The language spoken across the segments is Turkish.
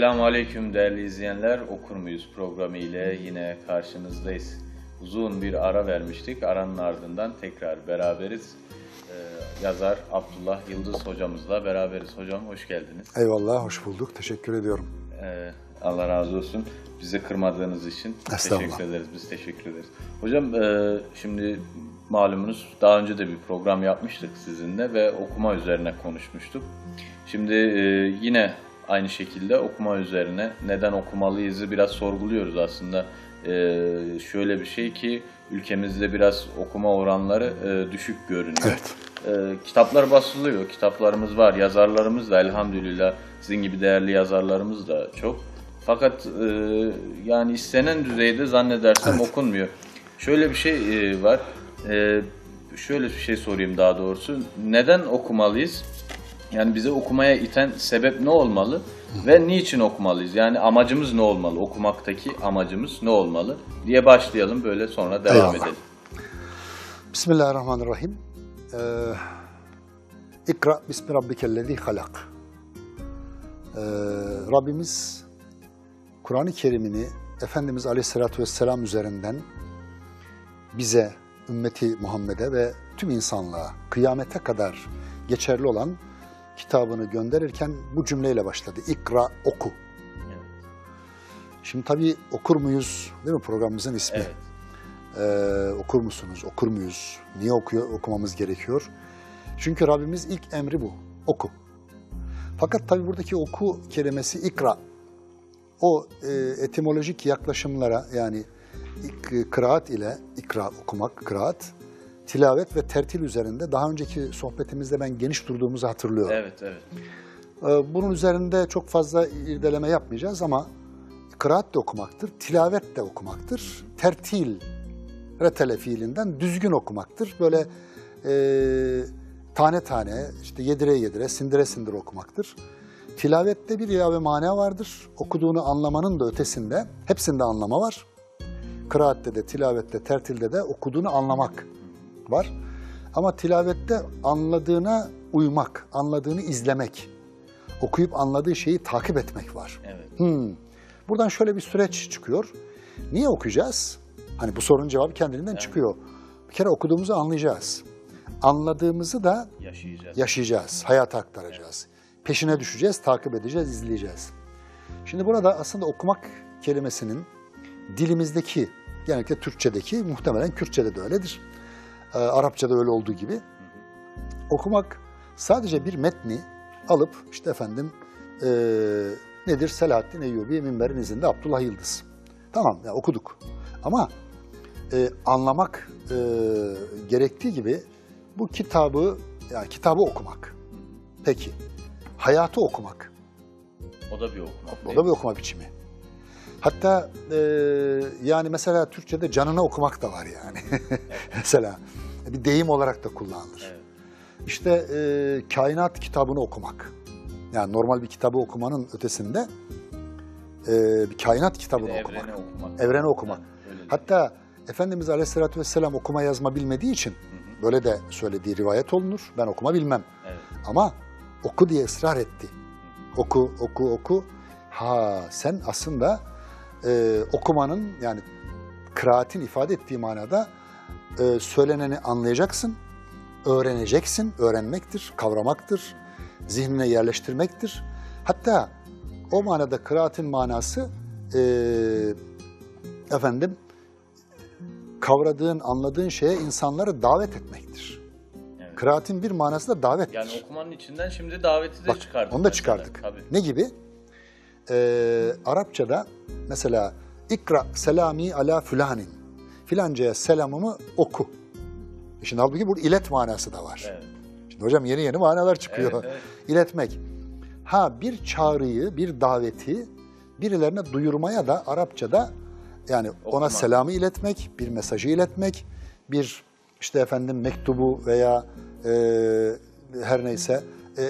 Aleyküm değerli izleyenler. Okur Muyuz programı ile yine karşınızdayız. Uzun bir ara vermiştik. Aranın ardından tekrar beraberiz. Yazar Abdullah Yıldız hocamızla beraberiz. Hocam hoş geldiniz. Eyvallah, hoş bulduk. Teşekkür ediyorum. Allah razı olsun. Bizi kırmadığınız için teşekkür ederiz. Biz teşekkür ederiz. Hocam şimdi malumunuz daha önce de bir program yapmıştık sizinle ve okuma üzerine konuşmuştuk. Şimdi yine aynı şekilde okuma üzerine neden okumalıyızı biraz sorguluyoruz aslında. Şöyle bir şey ki ülkemizde biraz okuma oranları düşük görünüyor. Evet. Kitaplar basılıyor, kitaplarımız var, yazarlarımız da elhamdülillah sizin gibi değerli yazarlarımız da çok. Fakat yani istenen düzeyde zannedersem okunmuyor. Şöyle bir şey var, şöyle bir şey sorayım daha doğrusu. Neden okumalıyız? Yani bizi okumaya iten sebep ne olmalı ve niçin okumalıyız? Yani amacımız ne olmalı? Okumaktaki amacımız ne olmalı diye başlayalım, böyle sonra devam edelim. Bismillahirrahmanirrahim. İkra bismi rabbikellezî halak. Rabbimiz Kur'an-ı Kerim'ini Efendimiz Aleyhisselatü Vesselam üzerinden bize, ümmeti Muhammed'e ve tüm insanlığa kıyamete kadar geçerli olan kitabını gönderirken bu cümleyle başladı. İkra, oku. Evet. Şimdi tabii okur muyuz değil mi programımızın ismi? Evet. Okur musunuz, okur muyuz? Niye okumamız gerekiyor? Çünkü Rabbimiz ilk emri bu, oku. Fakat tabii buradaki oku kelimesi ikra, o etimolojik yaklaşımlara yani kıraat ile ikra okumak, kıraat, tilavet ve tertil üzerinde daha önceki sohbetimizde ben geniş durduğumuzu hatırlıyorum. Evet, evet. Bunun üzerinde çok fazla irdeleme yapmayacağız ama kıraat de okumaktır, tilavet de okumaktır. Tertil, retele fiilinden düzgün okumaktır. Böyle tane tane, işte yedire yedire, sindire sindire okumaktır. Tilavette bir ilave mana vardır. Okuduğunu anlamanın da ötesinde, hepsinde anlama var. Kıraatte de, tilavette, tertilde de okuduğunu anlamak var. Ama tilavette anladığına uymak, anladığını izlemek, okuyup anladığı şeyi takip etmek var. Evet. Buradan şöyle bir süreç çıkıyor. Niye okuyacağız? Hani bu sorunun cevabı kendiliğinden çıkıyor. Bir kere okuduğumuzu anlayacağız. Anladığımızı da yaşayacağız, hayata aktaracağız. Peşine düşeceğiz, takip edeceğiz, izleyeceğiz. Şimdi burada aslında okumak kelimesinin dilimizdeki, genellikle Türkçedeki, muhtemelen Kürtçede de öyledir. Arapçada öyle olduğu gibi. Okumak sadece bir metni alıp işte efendim nedir? Selahaddin Eyyubi, Minber'in izinde Abdullah Yıldız. Tamam ya, okuduk. Ama anlamak gerektiği gibi bu kitabı, yani kitabı okumak. Peki, hayatı okumak. O da bir okumak. O da bir okuma biçimi. Hatta yani mesela Türkçe'de canına okumak da var yani. Mesela bir deyim olarak da kullanılır. Evet. İşte kainat kitabını okumak. Yani normal bir kitabı okumanın ötesinde bir kainat kitabını okumak. Evreni okumak. Yani, hatta Efendimiz Aleyhisselatü Vesselam okuma yazma bilmediği için böyle de söylediği rivayet olunur. Ben okuma bilmem. Evet. Ama oku diye ısrar etti. Oku, oku, oku. Ha, sen aslında okumanın, yani kıraatin ifade ettiği manada söyleneni anlayacaksın, öğreneceksin, öğrenmektir, kavramaktır, zihnine yerleştirmektir. Hatta o manada kıraatin manası kavradığın, anladığın şeye insanları davet etmektir. Evet. Kıraatin bir manası da davettir. Yani okumanın içinden şimdi daveti de çıkardık. Onu da çıkardık. Tabii. Ne gibi? Arapçada mesela ikra selami ala fülanin. Filancaya selamımı oku. Şimdi halbuki burada ilet manası da var. Evet. Şimdi hocam yeni yeni manalar çıkıyor. Evet, evet. İletmek. Ha, bir çağrıyı, bir daveti birilerine duyurmaya da Arapçada yani ona selamı iletmek, bir mesajı iletmek, bir işte efendim mektubu veya her neyse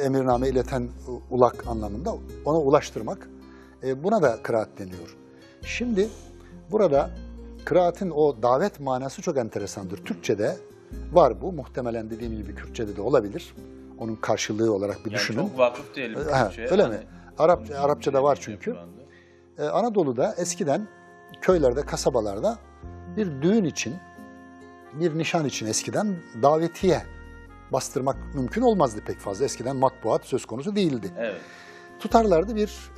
emirname ileten ulak anlamında ona ulaştırmak. Buna da kıraat deniyor. Şimdi burada kıraatin o davet manası çok enteresandır. Türkçe'de var bu. Muhtemelen dediğim gibi Kürtçe'de de olabilir. Onun karşılığı olarak bir düşünün. Çok vakıf diyelim Kürtçe'ye. Öyle mi? Arapçada var çünkü. Anadolu'da eskiden köylerde, kasabalarda bir düğün için, bir nişan için eskiden davetiye bastırmak mümkün olmazdı pek fazla. Eskiden matbuat söz konusu değildi. Evet. Tutarlardı bir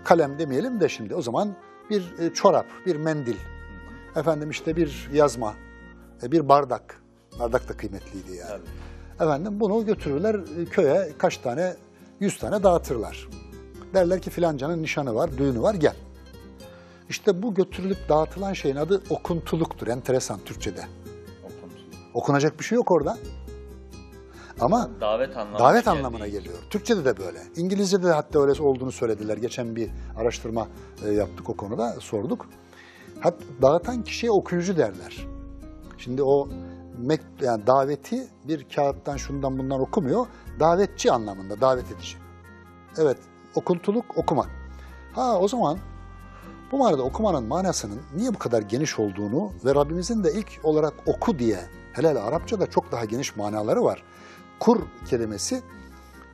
kalem demeyelim de şimdi o zaman bir çorap, bir mendil, efendim işte bir yazma, bir bardak. Bardak da kıymetliydi yani. Tabii. Efendim bunu götürürler köye kaç tane, 100 tane dağıtırlar. Derler ki filancanın nişanı var, düğünü var gel. İşte bu götürülüp dağıtılan şeyin adı okuntuluktur. Enteresan Türkçe'de. Okunacak bir şey yok orada. Ama davet anlamına geliyor. Türkçe'de de böyle. İngilizce'de de hatta öyle olduğunu söylediler. Geçen bir araştırma yaptık o konuda, sorduk. Dağıtan kişiye okuyucu derler. Şimdi o yani daveti bir kağıttan şundan bundan okumuyor. Davetçi anlamında, davet edici. Evet, okuntuluk, okumak. O zaman bu manada okumanın manasının niye bu kadar geniş olduğunu ve Rabbimizin de ilk olarak oku diye, hele Arapçada çok daha geniş manaları var. Kur kelimesi,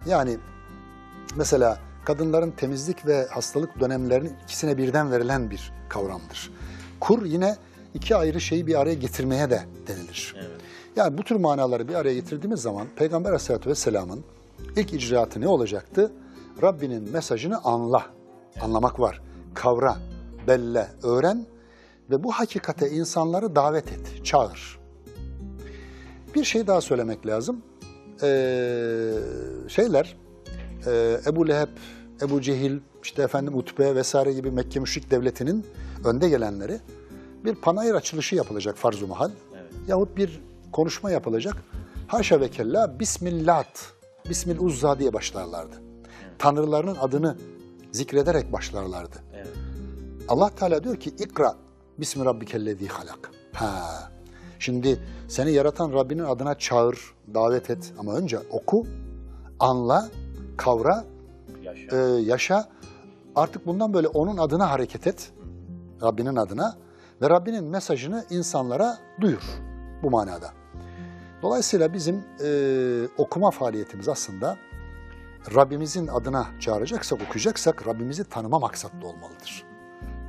yani mesela kadınların temizlik ve hastalık dönemlerinin ikisine birden verilen bir kavramdır. Kur yine iki ayrı şeyi bir araya getirmeye de denilir. Evet. Yani bu tür manaları bir araya getirdiğimiz zaman Peygamber Aleyhisselatü Vesselam'ın ilk icraatı ne olacaktı? Rabbinin mesajını anla, anlamak var. Kavra, belle, öğren ve bu hakikate insanları davet et, çağır. Bir şey daha söylemek lazım. Ebu Leheb, Ebu Cehil, işte efendim Utbe vesaire gibi Mekke müşrik devletinin önde gelenleri bir panayır açılışı yapılacak farz-ı mahal. Evet. Yahut bir konuşma yapılacak. Haşa ve kella Bismillat, Bismil Uzza diye başlarlardı. Evet. Tanrılarının adını zikrederek başlarlardı. Evet. Allah Teala diyor ki İkra Bismi Rabbikellezî halak. Şimdi seni yaratan Rabbinin adına çağır, davet et ama önce oku, anla, kavra, yaşa. Artık bundan böyle onun adına hareket et, Rabbinin adına ve Rabbinin mesajını insanlara duyur bu manada. Dolayısıyla bizim okuma faaliyetimiz aslında Rabbimizin adına çağıracaksak, okuyacaksak Rabbimizi tanıma maksatlı olmalıdır.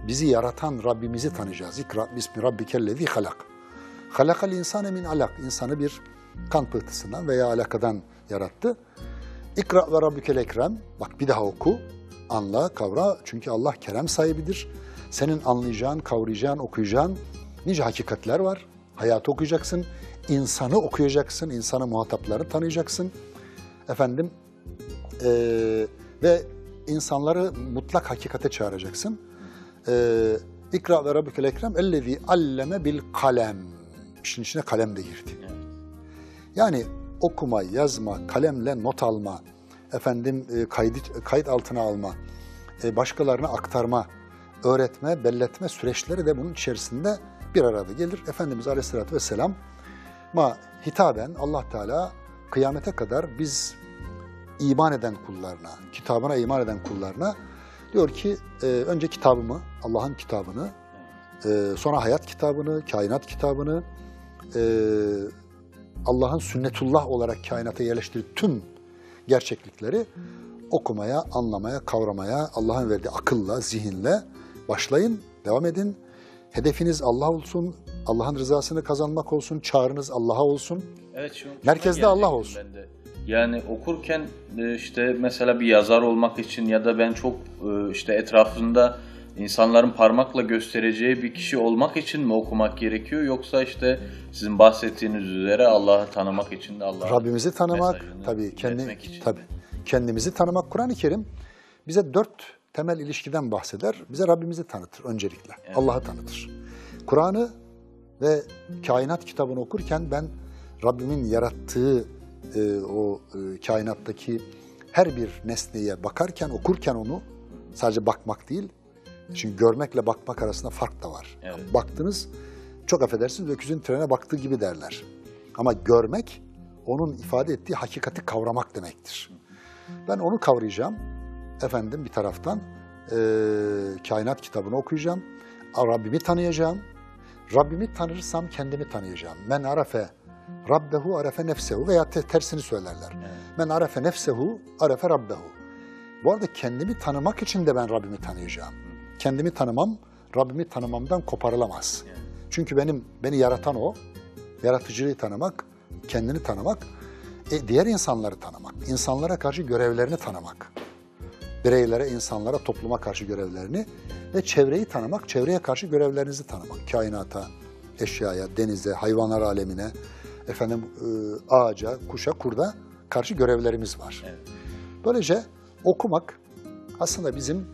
Bizi yaratan Rabbimizi tanıyacağız. İkra bismi rabbikellezî halak. Halakal insane min alak. İnsanı bir kan pıhtısından veya alakadan yarattı. İkra ve rabbikel ekrem. Bak bir daha oku, anla, kavra. Çünkü Allah kerem sahibidir. Senin anlayacağın, kavrayacağın, okuyacağın nice hakikatler var. Hayatı okuyacaksın, insanı okuyacaksın, insanı muhataplarını tanıyacaksın. Efendim ve insanları mutlak hakikate çağıracaksın. İkra ve rabbikel ekrem ellezî alleme bil kalem. İşin içine kalem de girdi. Evet. Yani okuma, yazma, kalemle not alma, efendim kayıt altına alma, başkalarına aktarma, öğretme, belletme süreçleri de bunun içerisinde bir arada gelir. Efendimiz Aleyhisselatü Vesselam'a hitaben Allah Teala kıyamete kadar biz iman eden kullarına, kitabına iman eden kullarına diyor ki önce kitabımı, Allah'ın kitabını, sonra hayat kitabını, kainat kitabını, Allah'ın sünnetullah olarak kainata yerleştirdiği tüm gerçeklikleri okumaya, anlamaya, kavramaya, Allah'ın verdiği akılla, zihinle başlayın, devam edin. Hedefiniz Allah olsun, Allah'ın rızasını kazanmak olsun, çağrınız Allah'a olsun. Evet, merkezde Allah olsun. Yani okurken işte mesela bir yazar olmak için ya da ben çok işte etrafında insanların parmakla göstereceği bir kişi olmak için mi okumak gerekiyor? Yoksa işte sizin bahsettiğiniz üzere Allah'ı tanımak için de Rabbimizi tanımak, tabii kendimizi tanımak. Kur'an-ı Kerim bize 4 temel ilişkiden bahseder. Bize Rabbimizi tanıtır öncelikle. Evet. Allah'ı tanıtır. Kur'an'ı ve kainat kitabını okurken ben Rabbimin yarattığı kainattaki her bir nesneye bakarken, okurken onu sadece bakmak değil, çünkü görmekle bakmak arasında fark da var. Evet. Yani baktınız, çok affedersiniz, öküzün trene baktığı gibi derler. Ama görmek, onun ifade ettiği hakikati kavramak demektir. Ben onu kavrayacağım. Efendim bir taraftan kainat kitabını okuyacağım. Rabbimi tanıyacağım. Rabbimi tanırsam kendimi tanıyacağım. Men arefe Rabbehu arefe nefsehu veya tersini söylerler. Evet. Men arefe nefsehu arefe Rabbehu. Bu arada kendimi tanımak için de ben Rabbimi tanıyacağım. Kendimi tanımam, Rabbimi tanımamdan koparılamaz. Çünkü beni yaratan O, yaratıcılığı tanımak, kendini tanımak, diğer insanları tanımak, insanlara karşı görevlerini tanımak. Bireylere, insanlara, topluma karşı görevlerini ve çevreyi tanımak, çevreye karşı görevlerinizi tanımak. Kainata, eşyaya, denize, hayvanlar alemine, ağaca, kuşa, kurda karşı görevlerimiz var. Evet. Böylece okumak aslında bizim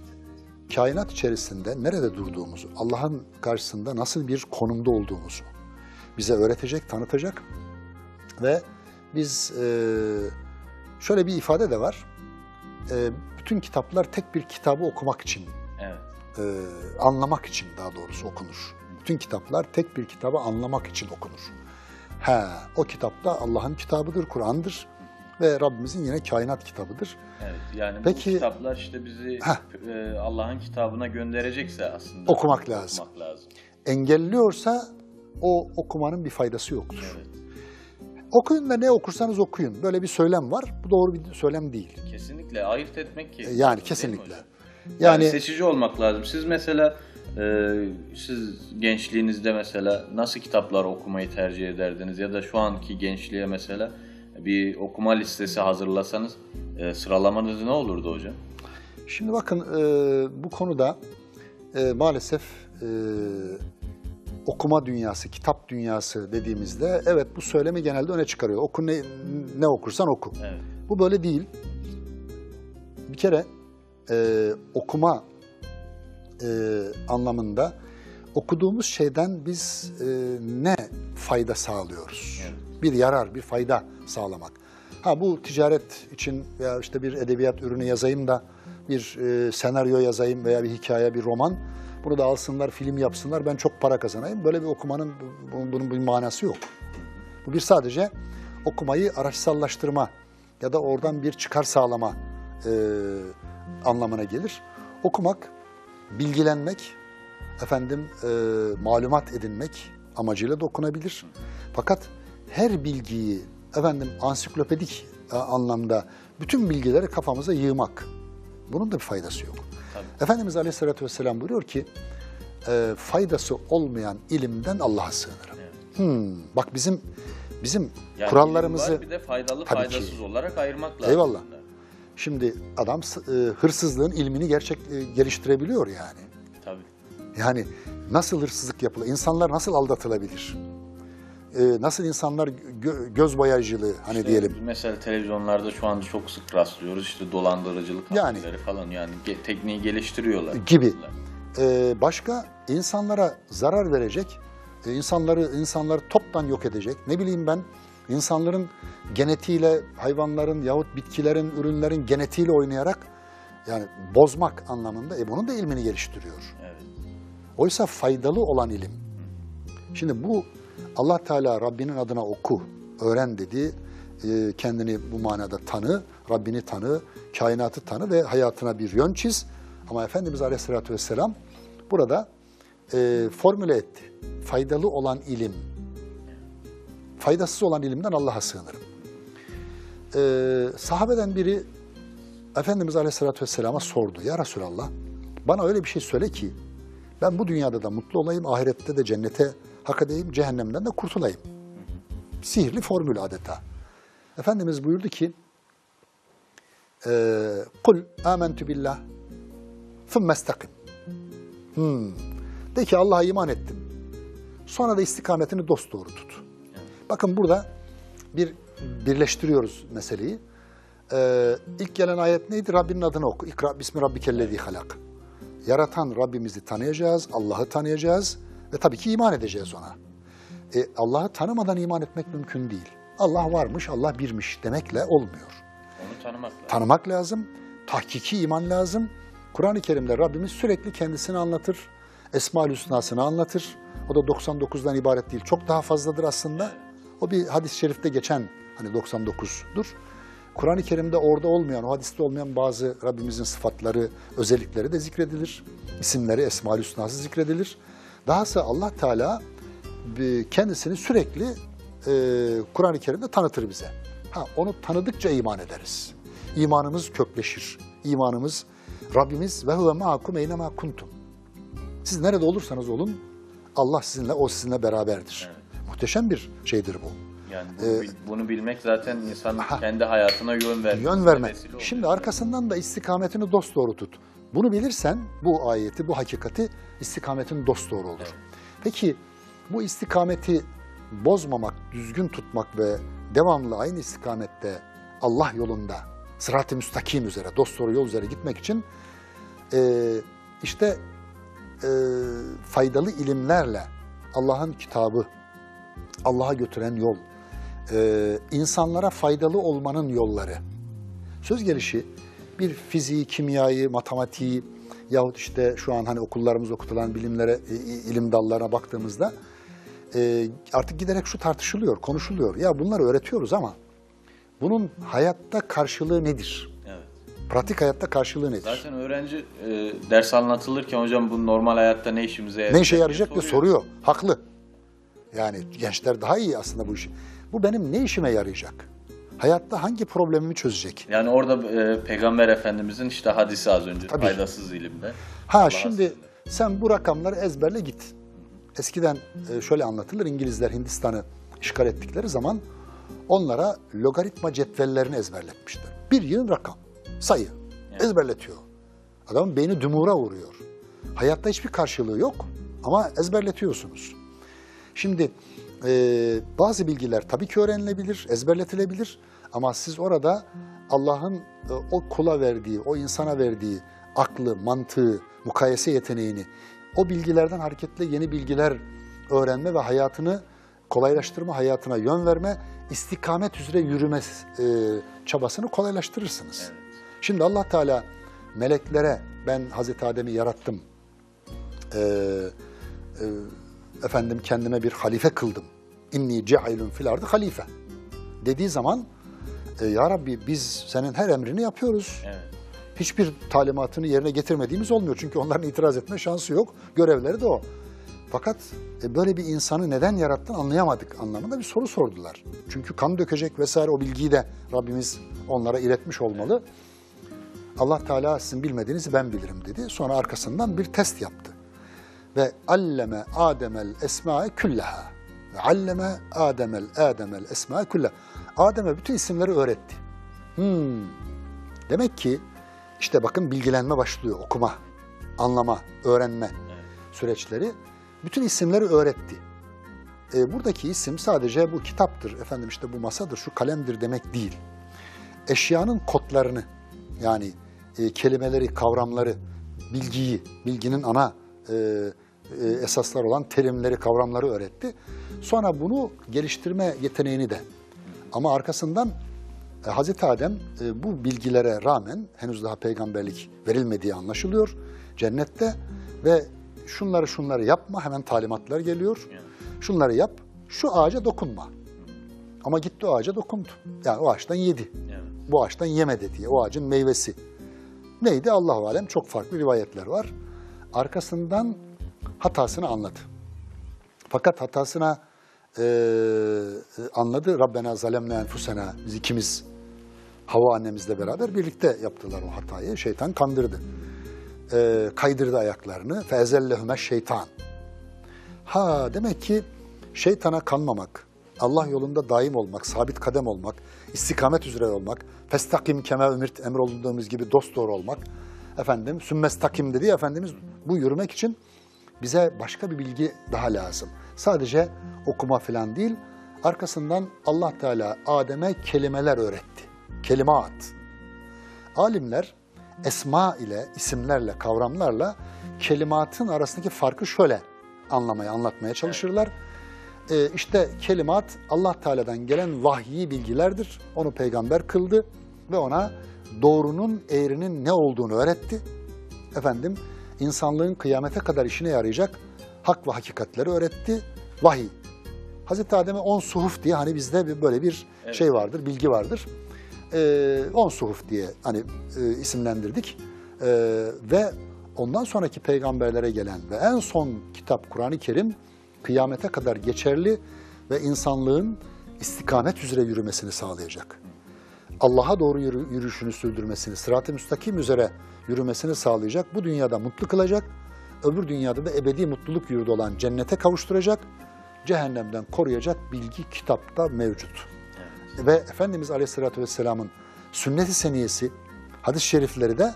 kainat içerisinde nerede durduğumuzu, Allah'ın karşısında nasıl bir konumda olduğumuzu bize öğretecek, tanıtacak ve biz şöyle bir ifade de var. Bütün kitaplar tek bir kitabı okumak için, Evet. anlamak için daha doğrusu okunur. Bütün kitaplar tek bir kitabı anlamak için okunur. O kitap da Allah'ın kitabıdır, Kur'an'dır ve Rabbimizin yine kainat kitabıdır. Evet, yani Peki, bu kitaplar işte bizi Allah'ın kitabına gönderecekse aslında okumak lazım. Engelliyorsa o okumanın bir faydası yoktur. Evet. Okuyun da ne okursanız okuyun. Böyle bir söylem var. Bu doğru bir söylem değil. Kesinlikle ayırt etmek ki. Yani kesinlikle. Yani seçici olmak lazım. Siz mesela siz gençliğinizde mesela nasıl kitaplar okumayı tercih ederdiniz ya da şu anki gençliğe mesela bir okuma listesi hazırlasanız sıralamanız ne olurdu hocam? Şimdi bakın bu konuda maalesef okuma dünyası, kitap dünyası dediğimizde evet bu söylemi genelde öne çıkarıyor. Oku ne okursan oku. Evet. Bu böyle değil. Bir kere okuma anlamında okuduğumuz şeyden biz ne fayda sağlıyoruz? Evet. Bir yarar, bir fayda sağlamak. Bu ticaret için veya işte bir edebiyat ürünü yazayım da bir senaryo yazayım veya bir hikaye, bir roman. Bunu da alsınlar, film yapsınlar, ben çok para kazanayım. Böyle bir okumanın bunun bir manası yok. Bu bir sadece okumayı araçsallaştırma ya da oradan bir çıkar sağlama anlamına gelir. Okumak, bilgilenmek, malumat edinmek amacıyla da okunabilir. Fakat her bilgiyi ansiklopedik anlamda bütün bilgileri kafamıza yığmak, bunun da bir faydası yok. Tabii. Efendimiz Aleyhisselatü Vesselam buyuruyor ki faydası olmayan ilimden Allah'a sığınırım. Evet. Bak bizim yani kurallarımızı var, bir de faydalı tabii faydasız ki olarak ayırmak lazım. Eyvallah. Şimdi adam hırsızlığın ilmini geliştirebiliyor yani. Tabii. Yani nasıl hırsızlık yapılır? İnsanlar nasıl aldatılabilir? Nasıl insanlar göz boyacılığı İşte diyelim. Mesela televizyonlarda şu anda çok sık rastlıyoruz işte dolandırıcılık haberleri falan yani tekniği geliştiriyorlar. Gibi. Başka insanlara zarar verecek, insanları toptan yok edecek. Ne bileyim ben insanların genetiğiyle, hayvanların yahut bitkilerin, ürünlerin genetiğiyle oynayarak yani bozmak anlamında bunun da ilmini geliştiriyor. Evet. Oysa faydalı olan ilim. Şimdi bu Allah Teala Rabbinin adına oku, öğren dedi. Kendini bu manada tanı, Rabbini tanı, kainatı tanı ve hayatına bir yön çiz. Ama Efendimiz Aleyhisselatü Vesselam burada formüle etti. Faydalı olan ilim, faydasız olan ilimden Allah'a sığınırım. Sahabeden biri Efendimiz Aleyhisselatü Vesselam'a sordu. Ya Resulallah, bana öyle bir şey söyle ki ben bu dünyada da mutlu olayım, ahirette de cennete hak edeyim, cehennemden de kurtulayım. Sihirli formül adeta. Efendimiz buyurdu ki kul amentu billah thumme istakim. De ki Allah'a iman ettim. Sonra da istikametini dosdoğru tut. Bakın burada birleştiriyoruz meseleyi. İlk gelen ayet neydi? Rabbinin adını oku. İkra bismi rabbikellezî halak. Yaratan Rabbimizi tanıyacağız, Allah'ı tanıyacağız ve tabii ki iman edeceğiz ona. Allah'ı tanımadan iman etmek mümkün değil. Allah varmış, Allah birmiş demekle olmuyor. Onu tanımak lazım. Tanımak lazım, tahkiki iman lazım. Kur'an-ı Kerim'de Rabbimiz sürekli kendisini anlatır, Esma-ül Hüsna'sını anlatır. O da 99'dan ibaret değil, çok daha fazladır aslında. O bir hadis-i şerifte geçen 99'dur. Kur'an-ı Kerim'de orada olmayan, o hadiste olmayan bazı Rabbimizin sıfatları, özellikleri de zikredilir. İsimleri Esma-ül Hüsna'sı zikredilir. Dahası Allah Teala kendisini sürekli Kur'an-ı Kerim'de tanıtır bize. Onu tanıdıkça iman ederiz. İmanımız kökleşir. imanımız. Rabbimiz ve huve ma'akum eynemâ kuntum. Siz nerede olursanız olun Allah sizinle, o sizinle beraberdir. Evet. Muhteşem bir şeydir bu. Yani bunu bilmek zaten insanın kendi hayatına yön verme. Şimdi arkasından da istikametini dosdoğru tut. Bunu bilirsen bu ayeti, bu hakikati istikametin dosdoğru olur. Evet. Peki bu istikameti bozmamak, düzgün tutmak ve devamlı aynı istikamette Allah yolunda, sırat-ı müstakim üzere, dosdoğru yol üzere gitmek için faydalı ilimlerle Allah'ın kitabı, Allah'a götüren yol, insanlara faydalı olmanın yolları. Söz gelişi bir fiziği, kimyayı, matematiği yahut işte şu an hani okullarımız okutulan bilimlere, ilim dallarına baktığımızda artık giderek şu tartışılıyor, konuşuluyor. Ya bunları öğretiyoruz ama bunun hayatta karşılığı nedir? Evet. Pratik hayatta karşılığı nedir? Zaten öğrenci ders anlatılırken hocam bu normal hayatta ne işimize yarayacak? Ne işe yarayacak diye soruyor. Haklı. Yani gençler daha iyi aslında bu işi. Bu benim ne işime yarayacak? Hayatta hangi problemimi çözecek? Yani orada Peygamber Efendimizin işte hadisi az önce, tabii, faydasız ilimde. Şimdi sen bu rakamları ezberle git. Eskiden şöyle anlatılır, İngilizler Hindistan'ı işgal ettikleri zaman onlara logaritma cetvellerini ezberletmişler. Bir yığın rakam, sayı ezberletiyor. Adamın beyni dumura uğruyor. Hayatta hiçbir karşılığı yok ama ezberletiyorsunuz. Şimdi bazı bilgiler tabii ki öğrenilebilir, ezberletilebilir ama siz orada Allah'ın o kula verdiği, o insana verdiği aklı, mantığı, mukayese yeteneğini, o bilgilerden hareketle yeni bilgiler öğrenme ve hayatını kolaylaştırma, hayatına yön verme, istikamet üzere yürüme çabasını kolaylaştırırsınız. Evet. Şimdi Allah Teala meleklere ben Hazreti Adem'i yarattım, kendime bir halife kıldım. İnni ceailun fil ardı halife dediği zaman ya Rabbi biz senin her emrini yapıyoruz. Evet. Hiçbir talimatını yerine getirmediğimiz olmuyor. Çünkü onların itiraz etme şansı yok. Görevleri de o. Fakat böyle bir insanı neden yarattın anlayamadık anlamında bir soru sordular. Çünkü kan dökecek vesaire o bilgiyi de Rabbimiz onlara iletmiş olmalı. Allah Teala sizin bilmediğinizi ben bilirim dedi. Sonra arkasından bir test yaptı. Ve alleme Ademel esma'e küllaha. Ve alleme Ademel esma'e küllaha. Adem'e bütün isimleri öğretti. Demek ki işte bakın bilgilenme başlıyor. Okuma, anlama, öğrenme süreçleri. Bütün isimleri öğretti. Buradaki isim sadece bu kitaptır, işte bu masadır, şu kalemdir demek değil. Eşyanın kodlarını yani kelimeleri, kavramları, bilgiyi, bilginin ana esaslar olan terimleri, kavramları öğretti. Sonra bunu geliştirme yeteneğini de. Ama arkasından Hazreti Adem bu bilgilere rağmen henüz daha peygamberlik verilmediği anlaşılıyor cennette ve şunları yapma, hemen talimatlar geliyor. Şunları yap, şu ağaca dokunma. Ama gitti o ağaca dokundu. Yani o ağaçtan yedi. Bu ağaçtan yemedi diye. O ağacın meyvesi. Neydi? Allahu alem çok farklı rivayetler var. Arkasından hatasını anladı. Fakat hatasına anladı. Rabbena zalemna enfusena. Biz ikimiz Havva annemizle beraber birlikte yaptılar o hatayı. Şeytan kandırdı. Kaydırdı ayaklarını. Feezellehüme şeytan. Demek ki şeytana kanmamak, Allah yolunda daim olmak, sabit kadem olmak, istikamet üzere olmak, festakim kema ümirt emrolunduğumuz gibi dosdoğru olmak, sümmestakim dedi Efendimiz bu yürümek için bize başka bir bilgi daha lazım. Sadece okuma falan değil, arkasından Allah Teala Adem'e kelimeler öğretti. Kelimat. Alimler esma ile, isimlerle, kavramlarla kelimatın arasındaki farkı şöyle anlatmaya çalışırlar. İşte kelimat Allah Teala'dan gelen vahyi bilgilerdir. Onu peygamber kıldı ve ona doğrunun, eğrinin ne olduğunu öğretti. İnsanlığın kıyamete kadar işine yarayacak hak ve hakikatleri öğretti. Vahiy. Hazreti Adem'e 10 suhuf diye hani bizde böyle bir şey vardır, bilgi vardır. 10 suhuf diye isimlendirdik. Ve ondan sonraki peygamberlere gelen ve en son kitap Kur'an-ı Kerim kıyamete kadar geçerli ve insanlığın istikamet üzere yürümesini sağlayacak. Allah'a doğru yürüyüşünü sürdürmesini, sırat-ı müstakim üzere yürümesini sağlayacak, bu dünyada mutlu kılacak, öbür dünyada da ebedi mutluluk yurdu olan cennete kavuşturacak, cehennemden koruyacak bilgi kitapta mevcut. Evet. Ve Efendimiz Aleyhisselatü Vesselam'ın sünnet-i seniyesi, hadis-i şerifleri de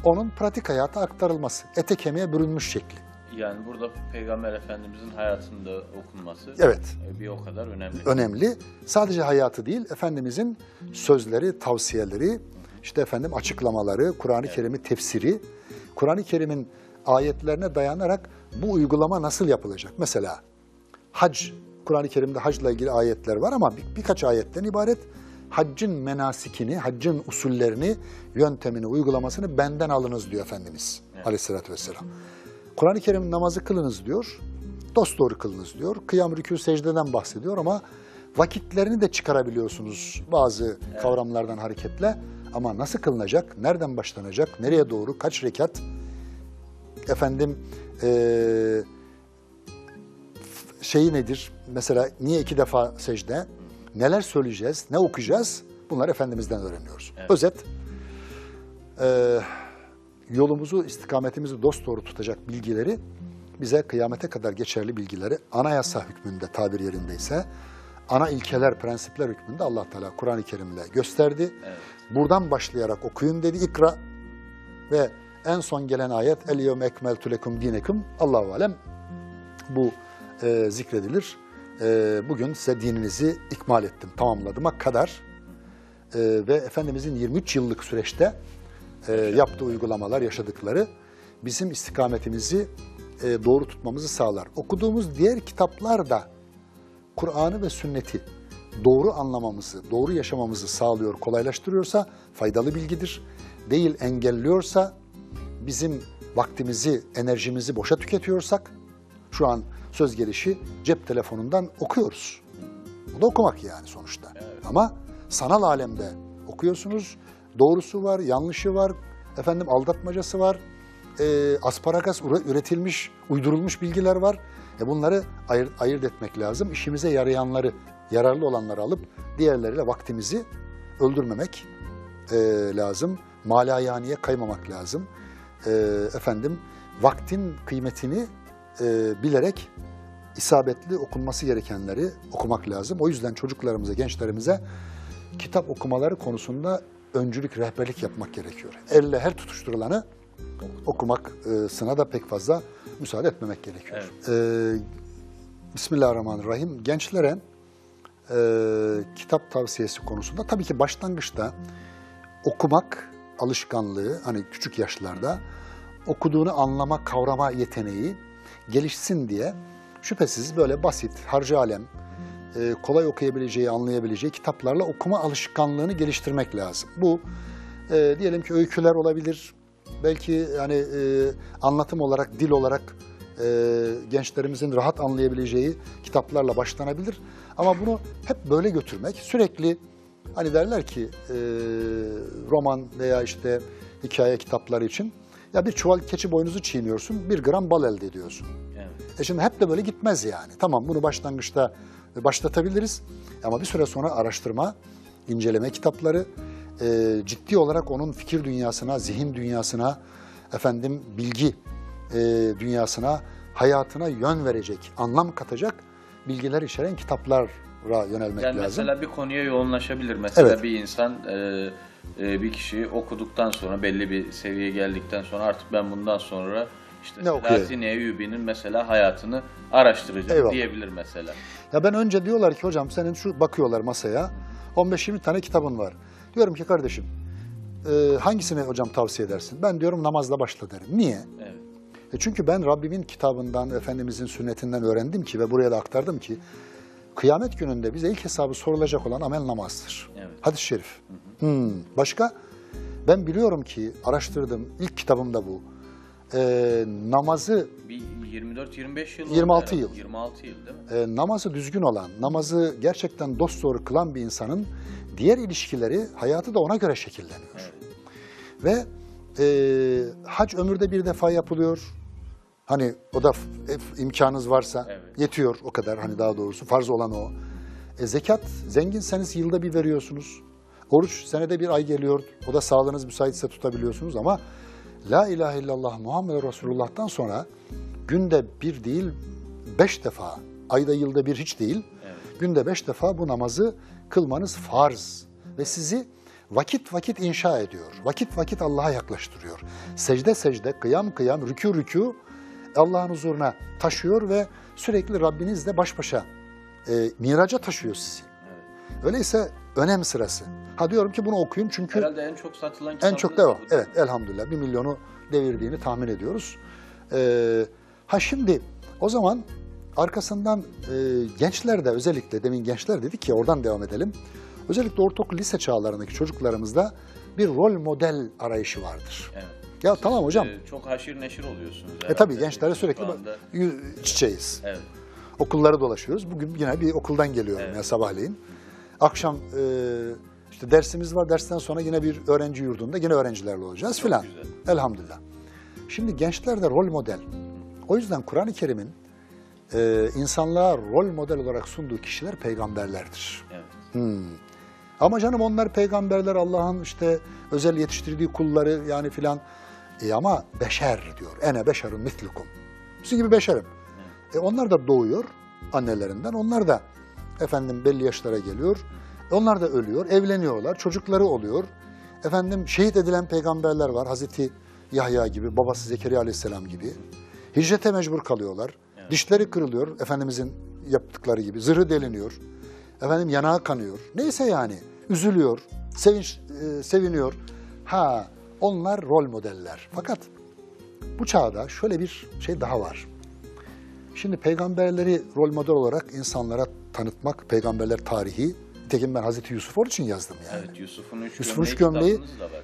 onun pratik hayata aktarılması, ete kemiğe bürünmüş şekli. Yani burada Peygamber Efendimizin hayatında okunması evet, bir o kadar önemli. Önemli. Sadece hayatı değil, Efendimizin sözleri, tavsiyeleri, işte efendim açıklamaları, Kur'an-ı Kerim'i tefsiri, Kur'an-ı Kerim'in ayetlerine dayanarak bu uygulama nasıl yapılacak? Mesela hac, Kur'an-ı Kerim'de hacla ilgili ayetler var ama birkaç ayetten ibaret. Haccın menasikini, haccın usullerini, yöntemini, uygulamasını benden alınız diyor Efendimiz Aleyhisselatü Vesselam. Kur'an-ı Kerim namazı kılınız diyor, dosdoğru kılınız diyor. Kıyam, rükû, secdeden bahsediyor ama vakitlerini de çıkarabiliyorsunuz bazı kavramlardan hareketle. Ama nasıl kılınacak, nereden başlanacak, nereye doğru, kaç rekat, efendim şeyi nedir? Mesela niye 2 defa secde, neler söyleyeceğiz, ne okuyacağız? Bunları Efendimiz'den öğreniyoruz. Evet. Özet, yolumuzu, istikametimizi dosdoğru tutacak bilgileri, bize kıyamete kadar geçerli bilgileri anayasa hükmünde tabir yerindeyse, ana ilkeler, prensipler hükmünde Allah Teala Kur'an-ı Kerim'le gösterdi. Evet. Buradan başlayarak okuyun dedi, ikra. Ve en son gelen ayet, el-yevme ekmeltu lekum dinekum, Allahu alem, bu zikredilir. Bugün size dininizi ikmal ettim, tamamladıma kadar. Ve Efendimizin 23 yıllık süreçte yaptığı uygulamalar, yaşadıkları bizim istikametimizi doğru tutmamızı sağlar. Okuduğumuz diğer kitaplar da Kur'an'ı ve sünneti doğru anlamamızı, doğru yaşamamızı sağlıyor, kolaylaştırıyorsa faydalı bilgidir. Değil engelliyorsa, bizim vaktimizi, enerjimizi boşa tüketiyorsak, şu an söz gelişi cep telefonundan okuyoruz. Bu da okumak yani sonuçta. Evet. Ama sanal alemde okuyorsunuz, doğrusu var, yanlışı var, efendim aldatmacası var, asparagas üretilmiş, uydurulmuş bilgiler var. Bunları ayırt etmek lazım. İşimize yarayanları, yararlı olanları alıp diğerleriyle vaktimizi öldürmemek lazım. Malayaniye kaymamak lazım. Efendim vaktin kıymetini bilerek isabetli okunması gerekenleri okumak lazım. O yüzden çocuklarımıza, gençlerimize kitap okumaları konusunda öncülük, rehberlik yapmak gerekiyor. Elle her tutuşturulanı okumasına da pek fazla müsaade etmemek gerekiyor. Evet. Bismillahirrahmanirrahim. Gençlere kitap tavsiyesi konusunda tabii ki başlangıçta okumak alışkanlığı, hani küçük yaşlarda okuduğunu anlama, kavrama yeteneği gelişsin diye şüphesiz böyle basit, harcı alem, kolay okuyabileceği, anlayabileceği kitaplarla okuma alışkanlığını geliştirmek lazım. Bu diyelim ki öyküler olabilir, belki hani anlatım olarak, dil olarak gençlerimizin rahat anlayabileceği kitaplarla başlanabilir. Ama bunu hep böyle götürmek, sürekli hani derler ki roman veya işte hikaye kitapları için ya bir çuval keçi boynuzu çiğniyorsun, 1 gram bal elde ediyorsun. Evet. Şimdi hep de böyle gitmez yani. Tamam, bunu başlangıçta başlatabiliriz ama bir süre sonra araştırma, inceleme kitapları ciddi olarak onun fikir dünyasına, zihin dünyasına, efendim bilgi dünyasına, hayatına yön verecek, anlam katacak bilgiler içeren kitaplara yönelmek lazım. Mesela bir konuya yoğunlaşabilir. Mesela evet. Bir insan, bir kişi okuduktan sonra, belli bir seviyeye geldikten sonra artık ben bundan sonra işte Selahattin Eyyubi'nin mesela hayatını araştıracağım. Eyvallah. Diyebilir mesela. Ya ben önce diyorlar ki hocam senin şu, bakıyorlar masaya, 15-20 tane kitabın var. Diyorum ki kardeşim hangisini hocam tavsiye edersin? Ben diyorum namazla başla derim. Niye? Evet. Çünkü ben Rabbimin kitabından, Efendimizin sünnetinden öğrendim ki ve buraya da aktardım ki kıyamet gününde bize ilk hesabı sorulacak olan amel namazdır. Evet. Hadis-i şerif. Başka? Ben biliyorum ki araştırdım, ilk kitabımda bu. Namazı... 24-25 yıl 26 yıl. 26 yıl değil mi? Namazı düzgün olan, namazı gerçekten dosdoğru kılan bir insanın diğer ilişkileri, hayatı da ona göre şekilleniyor. Evet. Ve hac ömürde bir defa yapılıyor. Hani o da imkanınız varsa yetiyor o kadar, hani daha doğrusu farz olan o. Zekat, zenginseniz yılda bir veriyorsunuz. Oruç senede bir ay geliyor. O da sağlığınız müsaitse tutabiliyorsunuz ama La ilahe illallah Muhammed Resulullah'tan sonra günde bir değil 5 defa, ayda yılda bir hiç değil, günde 5 defa bu namazı kılmanız farz. Ve sizi vakit vakit inşa ediyor. Vakit vakit Allah'a yaklaştırıyor. Secde secde, kıyam kıyam, rükû rükû Allah'ın huzuruna taşıyor ve sürekli Rabbinizle baş başa miraca taşıyor sizi. Öyleyse önem sırası. Ha diyorum ki bunu okuyun çünkü... Herhalde en çok satılan En çok da o. Evet, elhamdülillah 1 milyonu devirdiğini tahmin ediyoruz. Şimdi o zaman arkasından gençler de özellikle, demin gençler dedik ya, oradan devam edelim. Özellikle ortaokul, lise çağlarındaki çocuklarımızda bir rol model arayışı vardır. Evet. Ya tamam hocam. Çok haşir neşir oluyorsunuz. Tabii gençlere sürekli anda... çiçeğiz. Evet. Okulları dolaşıyoruz. Bugün yine bir okuldan geliyorum ya sabahleyin. Akşam işte dersimiz var. Dersten sonra yine bir öğrenci yurdunda yine öğrencilerle olacağız filan. Elhamdülillah. Şimdi gençler de rol model. O yüzden Kur'an-ı Kerim'in insanlığa rol model olarak sunduğu kişiler peygamberlerdir. Evet. Ama canım onlar peygamberler, Allah'ın işte özel yetiştirdiği kulları yani filan. Ama beşer diyor. Ene beşerun mislukum. Sizin gibi beşerim. Onlar da doğuyor annelerinden. Onlar da efendim belli yaşlara geliyor. Onlar da ölüyor, evleniyorlar, çocukları oluyor. Efendim şehit edilen peygamberler var. Hazreti Yahya gibi, babası Zekeriya Aleyhisselam gibi. Hicrete mecbur kalıyorlar. Evet. Dişleri kırılıyor Efendimizin yaptıkları gibi. Zırhı deliniyor. Efendim yanağı kanıyor. Neyse yani. Üzülüyor, seviniyor. Onlar rol modeller. Fakat bu çağda şöyle bir şey daha var. Şimdi peygamberleri rol model olarak insanlara tanıtmak, peygamberler tarihi. Nitekim ben Hazreti Yusuf onun için yazdım yani. Evet, Yusuf'un Üç Gömleği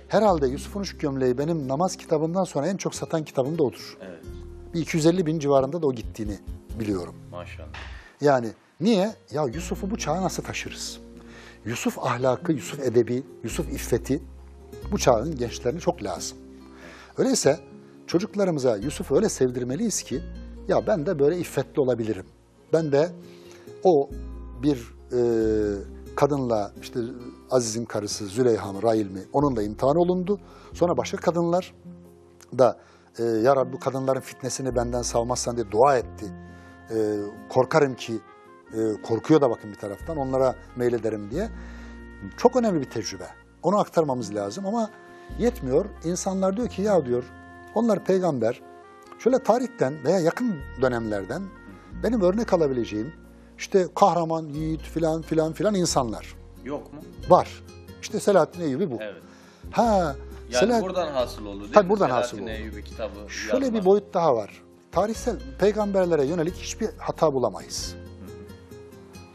herhalde Yusuf'un Üç Gömleği benim namaz kitabından sonra en çok satan kitabım da odur. Evet. Bir 250 bin civarında da o gittiğini biliyorum. Maşallah. Yani niye? Ya Yusuf'u bu çağa nasıl taşırız? Yusuf ahlakı, Yusuf edebi, Yusuf iffeti bu çağın gençlerine çok lazım. Öyleyse çocuklarımıza Yusuf'u öyle sevdirmeliyiz ki ya ben de böyle iffetli olabilirim. Ben de o bir kadınla işte Aziz'in karısı Züleyha mı, Rahil mi onunla imtihan olundu. Sonra başka kadınlar da ya Rabbi bu kadınların fitnesini benden savmazsan diye dua etti. Korkarım ki korkuyor da bakın bir taraftan onlara meylederim diye. Çok önemli bir tecrübe. Onu aktarmamız lazım ama yetmiyor. İnsanlar diyor ki ya diyor onlar peygamber. Şöyle tarihten veya yakın dönemlerden benim örnek alabileceğim işte kahraman, yiğit filan filan filan insanlar. Yok mu? Var. İşte Selahattin Eyyubi bu. Evet. Yani buradan hasıl oldu değil tabii mi? buradan hasıl oldu. Selahattin Eyyubi kitabı şöyle yazmak. bir boyut daha var. Tarihsel peygamberlere yönelik hiçbir hata bulamayız.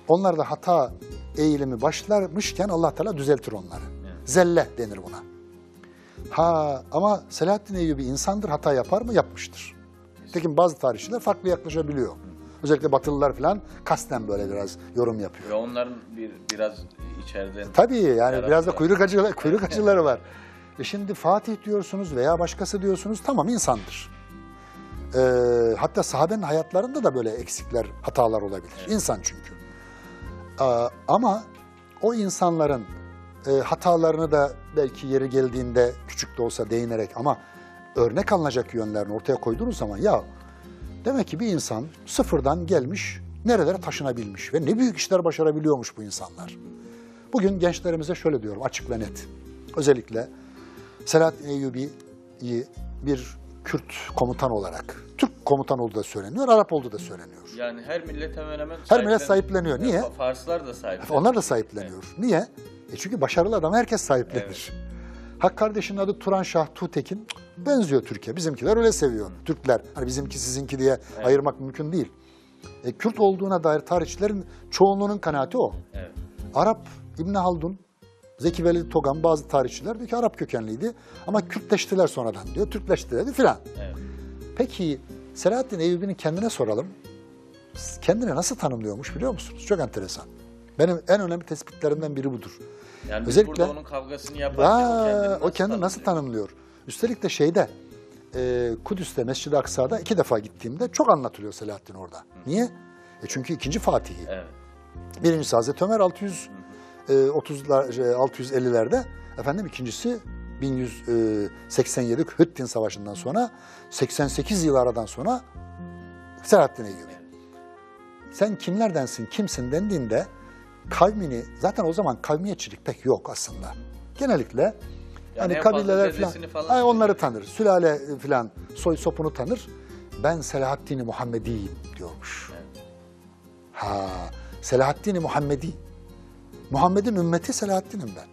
Onlar da hata eğilimi başlarmışken Allah Teala düzeltir onları. Evet. Zelle denir buna. Ama Selahattin Eyyubi insandır, hata yapar mı? Yapmıştır. Nitekim bazı tarihçiler farklı yaklaşabiliyor. Özellikle Batılılar falan kasten böyle biraz yorum yapıyor. Ve onların biraz içeriden... Tabii yani biraz da kuyruk acıları var. Şimdi Fatih diyorsunuz veya başkası diyorsunuz, tamam insandır. Hatta sahabenin hayatlarında da böyle eksikler, hatalar olabilir. Evet. İnsan çünkü. Ama o insanların hatalarını da belki yeri geldiğinde küçük de olsa değinerek ama örnek alınacak yönlerini ortaya koyduğunuz zaman ya demek ki bir insan sıfırdan gelmiş, nerelere taşınabilmiş ve ne büyük işler başarabiliyormuş bu insanlar. Bugün gençlerimize şöyle diyorum açık ve net. Özellikle Selahattin Eyyubi'yi bir Kürt komutan olarak, Türk komutan olduğu da söyleniyor, Arap olduğu da söyleniyor. Yani her millet hemen hemen sahipleniyor. Niye? Farslar da sahipleniyor. Onlar da sahipleniyor. Evet. Niye? Çünkü başarılı adam herkes sahiplenir. Evet. Hak kardeşinin adı Turan Şah Tuğtekin. Benziyor Türkiye. Bizimkiler öyle seviyor. Türkler. Hani bizimki sizinki diye ayırmak mümkün değil. Kürt olduğuna dair tarihçilerin çoğunluğunun kanaati o. Evet. Arap, İbn Haldun, Zeki Velid Togan bazı tarihçiler diyor ki Arap kökenliydi ama Kürtleştiler sonradan diyor. Türkleştiler filan. Evet. Peki Selahattin Eyyubi'nin kendine soralım. Kendini nasıl tanımlıyormuş biliyor musunuz? Çok enteresan. Benim en önemli tespitlerimden biri budur. Yani özellikle burada onun kavgasını yaparken o kendini nasıl tanımlıyor? Üstelik de Kudüs'te, Mescid-i Aksa'da 2 defa gittiğimde çok anlatılıyor Selahattin orada. Niye? Çünkü 2. Fatihi. Evet. Birincisi Hazreti Ömer 650'lerde, efendim ikincisi 1187 Hıttin Savaşı'ndan sonra 88 yıl aradan sonra Selahaddin Eyyubi. Sen kimlerdensin, kimsin dendiğinde kavmini, zaten o zaman kavmiyetçilik pek yok aslında. Genellikle hani en fazla kabileler dedesini falan, falan onları tanır, sülale falan, soy sopunu tanır. Ben Selahaddin-i Muhammedi'yim diyormuş. Evet. Ha, Selahaddin-i Muhammedi. Muhammed'in ümmeti Selahaddin'im ben.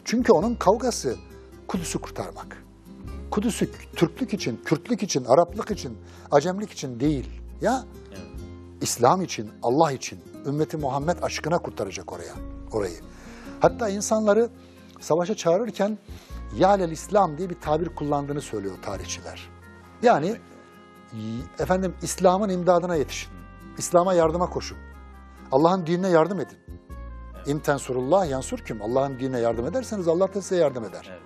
Çünkü onun kavgası Kudüs'ü kurtarmak. Kudüs'ü Türklük için, Kürtlük için, Araplık için, Acemlik için değil. Ya Evet. İslam için, Allah için, ümmeti Muhammed aşkına kurtaracak orayı. Hatta insanları savaşa çağırırken Yâlel İslam diye bir tabir kullandığını söylüyor tarihçiler. Yani efendim İslam'ın imdadına yetişin. İslam'a yardıma koşun. Allah'ın dinine yardım edin. İn tensurullah yansurküm. Allah'ın dinine yardım ederseniz Allah da size yardım eder. Evet.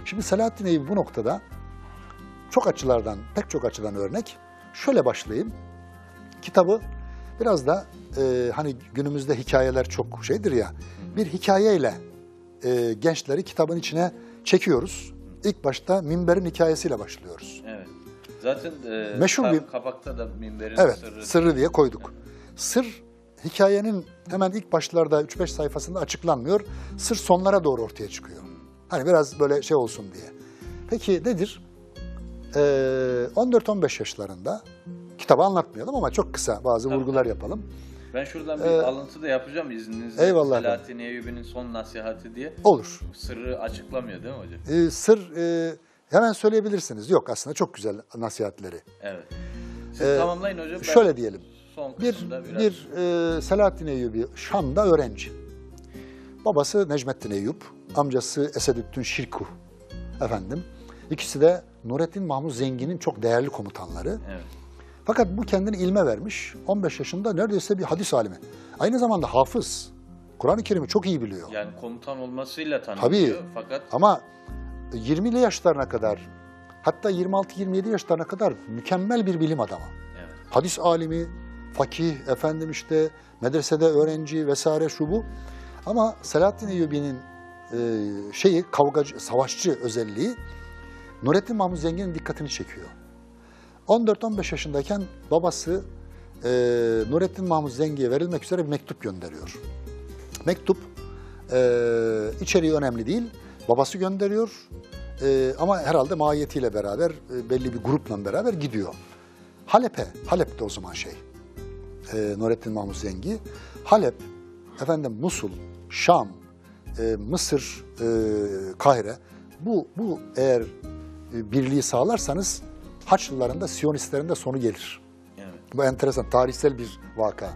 Şimdi Selahaddin Eyyubi bu noktada çok açılardan, pek çok açıdan örnek. Şöyle başlayayım. Kitabı biraz da hani günümüzde hikayeler çok şeydir ya, bir hikayeyle gençleri kitabın içine çekiyoruz. İlk başta minberin hikayesiyle başlıyoruz. Evet. Zaten Meşhur bir kapakta da minberin evet, sırrı. sırrı diye koyduk. Sır hikayenin hemen ilk başlarda 3-5 sayfasında açıklanmıyor. Sır sonlara doğru ortaya çıkıyor. Hani biraz böyle şey olsun diye. Peki nedir? 14-15 yaşlarında, kitabı anlatmayalım ama çok kısa bazı vurgular yapalım. Ben şuradan bir alıntı da yapacağım izninizle. Eyvallah. Selahaddin Eyyubi'nin son nasihati diye. Olur. Sırrı açıklamıyor değil mi hocam? Sır hemen söyleyebilirsiniz. Yok aslında çok güzel nasihatleri. Evet. Siz tamamlayın hocam. Ben Şöyle diyelim. son kısımda biraz... Selahaddin Eyyubi Şam'da öğrenci. Babası Necmettin Eyyub, amcası Esedüddin Şirkuh. Efendim. İkisi de Nurettin Mahmud Zengin'in çok değerli komutanları. Evet. Fakat bu kendini ilme vermiş. 15 yaşında neredeyse bir hadis alimi. Aynı zamanda hafız. Kur'an-ı Kerim'i çok iyi biliyor. Yani komutan olmasıyla Tabii. tanınıyor fakat... Ama 20'li yaşlarına kadar, hatta 26-27 yaşlarına kadar mükemmel bir bilim adamı. Evet. Hadis alimi, fakih, efendim işte medresede öğrenci vesaire şu bu. Ama Selahaddin Eyyubi'nin kavgacı, savaşçı özelliği Nurettin Mahmud Zengin'in dikkatini çekiyor. 14-15 yaşındayken babası Nurettin Mahmud Zengin'e verilmek üzere bir mektup gönderiyor. Mektup içeriği önemli değil. Babası gönderiyor ama herhalde mahiyetiyle beraber belli bir grupla beraber gidiyor. Halep'te o zaman Nurettin Mahmud Zengi. Halep, efendim Musul, Şam, Mısır, Kahire. Bu eğer birliği sağlarsanız Haçlıların da Siyonistlerin de sonu gelir. Evet. Bu enteresan, tarihsel bir vaka.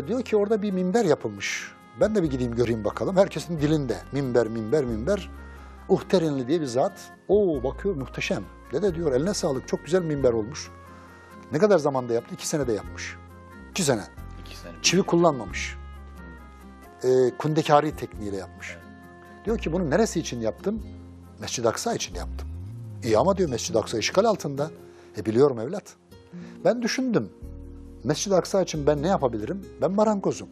Diyor ki orada bir minber yapılmış. Ben de bir gideyim göreyim bakalım. Herkesin dilinde minber. Uhterinli diye bir zat. Oo bakıyor muhteşem. Dede diyor eline sağlık çok güzel minber olmuş. Ne kadar zamanda yaptı? 2 senede yapmış. 2 sene. 2 sene. Çivi kullanmamış. Kundekari tekniğiyle yapmış. Evet. Diyor ki bunu neresi için yaptım? Mescid-i Aksa için yaptım. İyi ama diyor Mescid-i Aksa işgal altında. Biliyorum evlat. Ben düşündüm. Mescid-i Aksa için ben ne yapabilirim? Ben marangozum.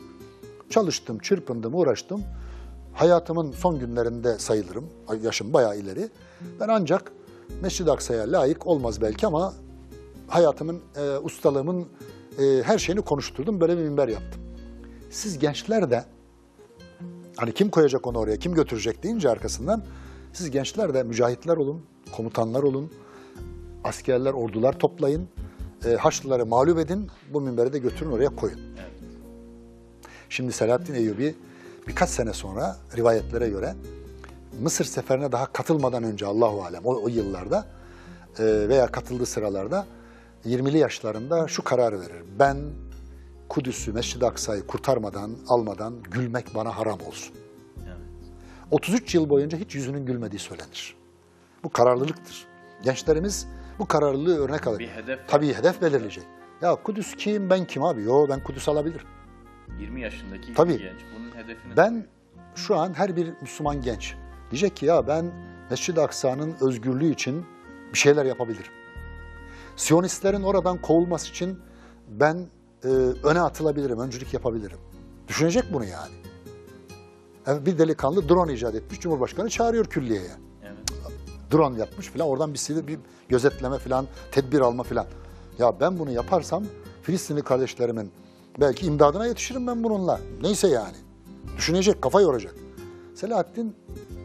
Çalıştım, çırpındım, uğraştım. Hayatımın son günlerinde sayılırım. Yaşım bayağı ileri. Ben ancak Mescid-i Aksa'ya layık olmaz belki ama hayatımın, ustalığımın her şeyini konuşturdum. Böyle bir minber yaptım. Siz gençler de hani kim koyacak onu oraya, kim götürecek deyince arkasından siz gençler de mücahitler olun, komutanlar olun, askerler, ordular toplayın, Haçlıları mağlup edin, bu minberi de götürün oraya koyun. Evet. Şimdi Selahaddin Eyyubi birkaç sene sonra rivayetlere göre Mısır seferine daha katılmadan önce Allahu alem o yıllarda veya katıldığı sıralarda 20'li yaşlarında şu kararı verir. Ben Kudüs'ü, Mescid-i Aksa'yı kurtarmadan, almadan gülmek bana haram olsun. Evet. 33 yıl boyunca hiç yüzünün gülmediği söylenir. Bu kararlılıktır. Gençlerimiz bu kararlılığı örnek alır. Bir hedef. Tabii hedef belirleyecek. Ya Kudüs kim, ben kim abi? Yo ben Kudüs alabilirim. 20 yaşındaki Tabii. bir genç bunun hedefini... Ben şu an her bir Müslüman genç diyecek ki ya ben Mescid-i Aksa'nın özgürlüğü için bir şeyler yapabilirim. Siyonistlerin oradan kovulması için ben öne atılabilirim, öncülük yapabilirim. Düşünecek bunu yani. Bir delikanlı drone icat etmiş. Cumhurbaşkanı çağırıyor külliyeye. Evet. Drone yapmış falan. Oradan bir gözetleme falan, tedbir alma falan. Ya ben bunu yaparsam Filistinli kardeşlerimin belki imdadına yetişirim ben bununla. Neyse yani. Düşünecek, kafa yoracak. Selahaddin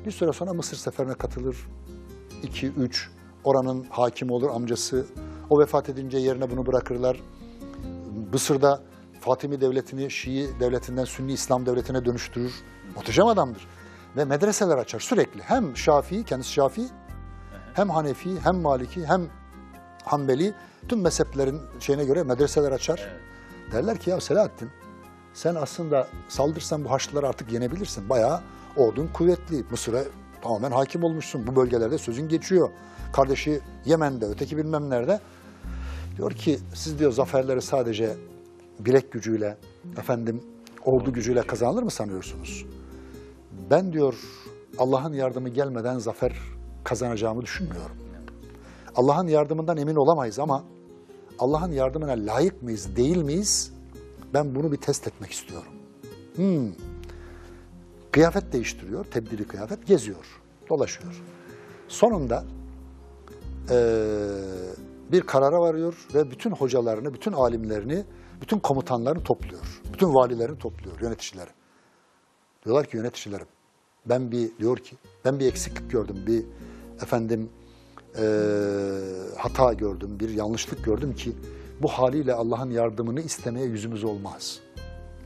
bir süre sonra Mısır seferine katılır. 2-3 oranın hakimi olur amcası. O vefat edince yerine bunu bırakırlar. Mısır'da Fatimi devletini Şii devletinden Sünni İslam devletine dönüştürür. Muhteşem adamdır. Ve medreseler açar sürekli. Hem Şafii, kendisi Şafii, hem Hanefi, hem Maliki, hem Hanbeli. Tüm mezheplerin şeyine göre medreseler açar. Evet. Derler ki ya Selahaddin sen aslında saldırsan bu Haçlıları artık yenebilirsin. Bayağı ordun kuvvetli. Mısır'a tamamen hakim olmuşsun. Bu bölgelerde sözün geçiyor. Kardeşi Yemen'de, öteki bilmem nerede. Diyor ki siz diyor zaferleri sadece bilek gücüyle, ordu gücüyle kazanılır mı sanıyorsunuz? Ben diyor Allah'ın yardımı gelmeden zafer kazanacağımı düşünmüyorum. Allah'ın yardımından emin olamayız ama Allah'ın yardımına layık mıyız, değil miyiz? Ben bunu bir test etmek istiyorum. Kıyafet değiştiriyor, tebdili kıyafet, geziyor, dolaşıyor. Sonunda bir karara varıyor ve bütün hocalarını, bütün alimlerini, bütün komutanlarını topluyor. Bütün valilerini topluyor, yöneticileri. Diyorlar ki yöneticilerim, ben bir eksiklik gördüm, bir hata gördüm, bir yanlışlık gördüm ki bu haliyle Allah'ın yardımını istemeye yüzümüz olmaz.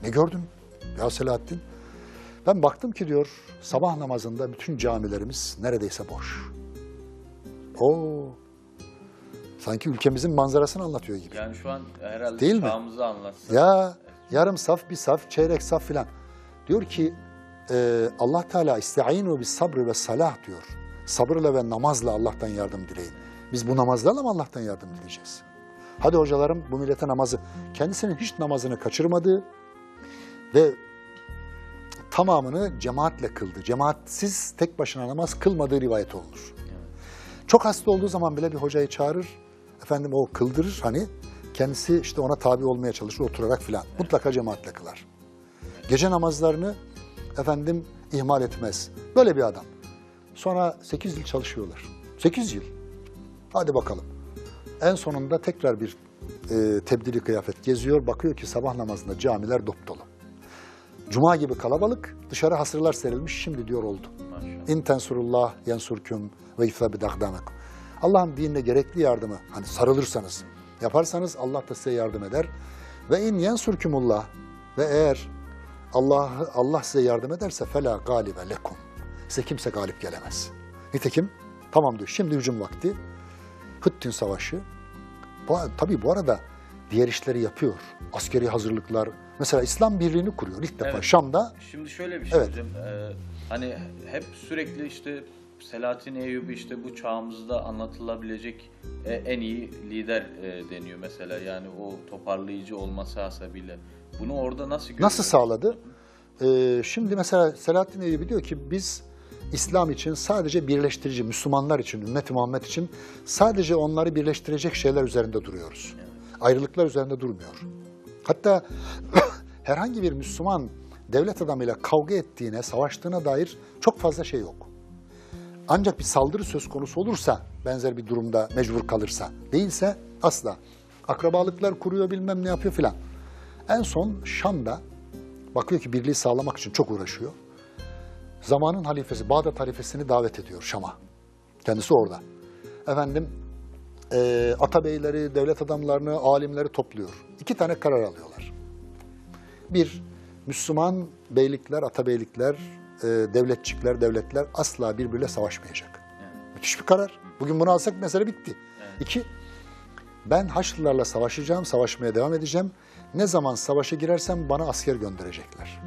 Ne gördün ya Selahaddin? Ben baktım ki diyor sabah namazında bütün camilerimiz neredeyse boş. Sanki ülkemizin manzarasını anlatıyor gibi. Yani şu an herhalde değil çağımızı anlatsa. Ya yarım saf, bir saf, çeyrek saf filan. Diyor ki Allah Teala iste'inu bis sabr ve salah diyor. Sabırla ve namazla Allah'tan yardım dileyin. Biz bu namazlarla mı Allah'tan yardım dileyeceğiz? Hadi hocalarım bu millete namazı, kendisinin hiç namazını kaçırmadığı ve tamamını cemaatle kıldı. Cemaatsiz tek başına namaz kılmadığı rivayet olunur. Çok hasta olduğu zaman bile bir hocayı çağırır. O kıldırır kendisi işte ona tabi olmaya çalışır oturarak filan. Mutlaka cemaatle kılar. Gece namazlarını ihmal etmez. Böyle bir adam. Sonra 8 yıl çalışıyorlar. 8 yıl. Hadi bakalım. En sonunda tekrar bir tebdili kıyafet geziyor. Bakıyor ki sabah namazında camiler dopdolu. Cuma gibi kalabalık, dışarı hasırlar serilmiş. Şimdi diyor oldu. İn tensurullah yensurkum ve yuthabit akdamakum. Allah'ın dinine gerekli yardımı sarılırsanız, yaparsanız Allah da size yardım eder. Ve in yensurkumullah ve eğer Allah size yardım ederse fela galibe lekum. Size kimse galip gelemez. Nitekim tamam diyor. Şimdi hücum vakti. Hıttin Savaşı. Tabii bu arada diğer işleri yapıyor. Askeri hazırlıklar. Mesela İslam Birliği'ni kuruyor ilk defa Şam'da. Şimdi şöyle bir şey hocam. Hep sürekli işte Selahaddin Eyyubi bu çağımızda anlatılabilecek en iyi lider deniyor mesela. Yani o toparlayıcı olması hasebiyle. Bunu orada nasıl görüyoruz? Nasıl sağladı? Şimdi mesela Selahaddin Eyyubi diyor ki biz İslam için sadece birleştirici, Müslümanlar için, ümmet-i Muhammed için sadece onları birleştirecek şeyler üzerinde duruyoruz. Evet. Ayrılıklar üzerinde durmuyor. Hatta herhangi bir Müslüman devlet adamıyla kavga ettiğine, savaştığına dair çok fazla şey yok. Ancak bir saldırı söz konusu olursa, benzer bir durumda mecbur kalırsa, değilse asla. Akrabalıklar kuruyor, bilmem ne yapıyor filan. En son Şam'da bakıyor ki birliği sağlamak için çok uğraşıyor. Zamanın halifesi, Bağdat halifesini davet ediyor Şam'a. Kendisi orada. Atabeyleri, devlet adamlarını, alimleri topluyor. 2 tane karar alıyorlar. Bir, Müslüman beylikler, atabeylikler, devletçikler, devletler asla birbiriyle savaşmayacak. Evet. Müthiş bir karar. Bugün bunu alsak mesele bitti. Evet. 2, ben Haçlılarla savaşacağım, savaşmaya devam edeceğim. Ne zaman savaşa girersem bana asker gönderecekler.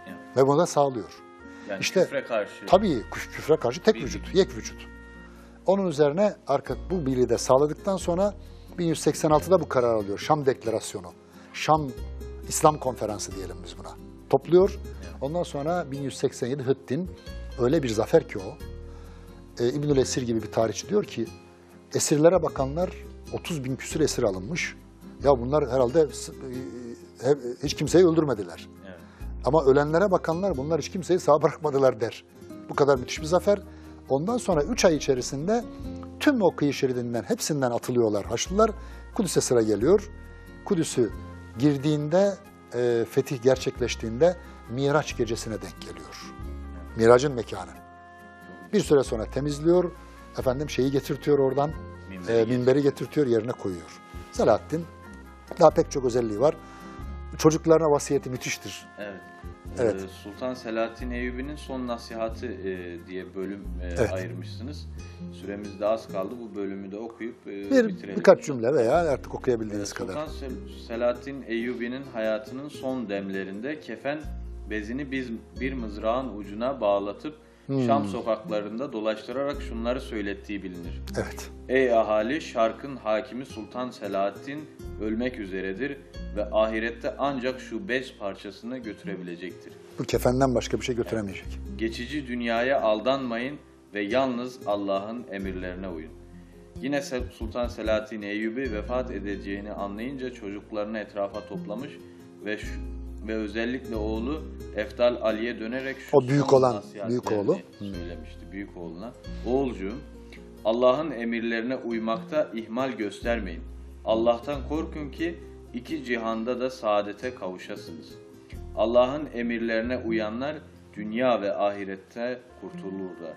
Evet. Ve bunu da sağlıyor. Yani işte, küfre karşı. Tabii küfre karşı tek vücut, yek vücut. Onun üzerine bu birliği de sağladıktan sonra 1186'da bu karar alıyor. Şam Deklarasyonu. Şam İslam Konferansı diyelim biz buna. Topluyor. Ondan sonra 1187 Hıttin öyle bir zafer ki o. İbnül Esir gibi bir tarihçi diyor ki esirlere bakanlar 30.000 küsur esir alınmış. Ya bunlar herhalde hiç kimseyi öldürmediler. Evet. Ama ölenlere bakanlar bunlar hiç kimseyi sağ bırakmadılar der. Bu kadar müthiş bir zafer. Ondan sonra 3 ay içerisinde tüm o kıyı şeridinden hepsinden atılıyorlar Haçlılar. Kudüs'e sıra geliyor. Kudüs'ü girdiğinde, fetih gerçekleştiğinde Miraç gecesine denk geliyor. Miracın mekanı. Bir süre sonra temizliyor, şeyi getirtiyor oradan, minberi getirtiyor, yerine koyuyor. Selahaddin, daha pek çok özelliği var. Çocuklarına vasiyeti müthiştir. Evet. Evet. Sultan Selahaddin Eyyubi'nin son nasihatı diye bölüm ayırmışsınız. Süremiz de az kaldı. Bu bölümü de okuyup bitirelim. Birkaç cümle veya artık okuyabildiğiniz kadar. Sultan Selahaddin Eyyubi'nin hayatının son demlerinde kefen bezini bir mızrağın ucuna bağlatıp Şam sokaklarında dolaştırarak şunları söylettiği bilinir. Evet. Ey ahali, Şark'ın hakimi Sultan Selahaddin ölmek üzeredir ve ahirette ancak şu bez parçasını götürebilecektir. Bu kefenden başka bir şey götüremeyecek. Geçici dünyaya aldanmayın ve yalnız Allah'ın emirlerine uyun. Yine Sultan Selahaddin Eyyubi vefat edeceğini anlayınca çocuklarını etrafa toplamış ve özellikle oğlu Efdal Ali'ye dönerek şu o büyük olan büyük oğlu söylemişti büyük oğluna. Oğulcuğum, Allah'ın emirlerine uymakta ihmal göstermeyin. Allah'tan korkun ki iki cihanda da saadete kavuşasınız. Allah'ın emirlerine uyanlar dünya ve ahirette kurtulurlar.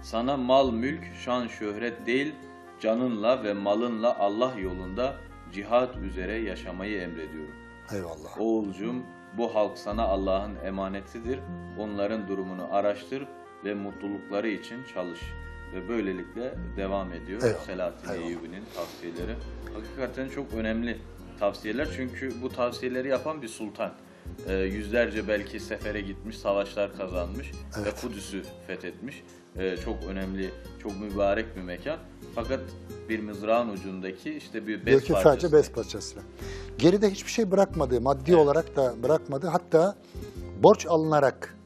Sana mal, mülk, şan, şöhret değil, canınla ve malınla Allah yolunda cihat üzere yaşamayı emrediyorum. Eyvallah. Oğulcuğum, bu halk sana Allah'ın emanetidir. Onların durumunu araştır ve mutlulukları için çalış. Ve böylelikle devam ediyor Selahaddin Eyyubi'nin tavsiyeleri. Hakikaten çok önemli tavsiyeler çünkü bu tavsiyeleri yapan bir sultan. Yüzlerce belki sefere gitmiş, savaşlar kazanmış ve Kudüs'ü fethetmiş. Çok önemli, çok mübarek bir mekan. Fakat bir mızrağın ucundaki işte bir bez parçası. Sadece bez parçası. Geride hiçbir şey bırakmadı, maddi olarak da bırakmadı. Hatta borç alınarak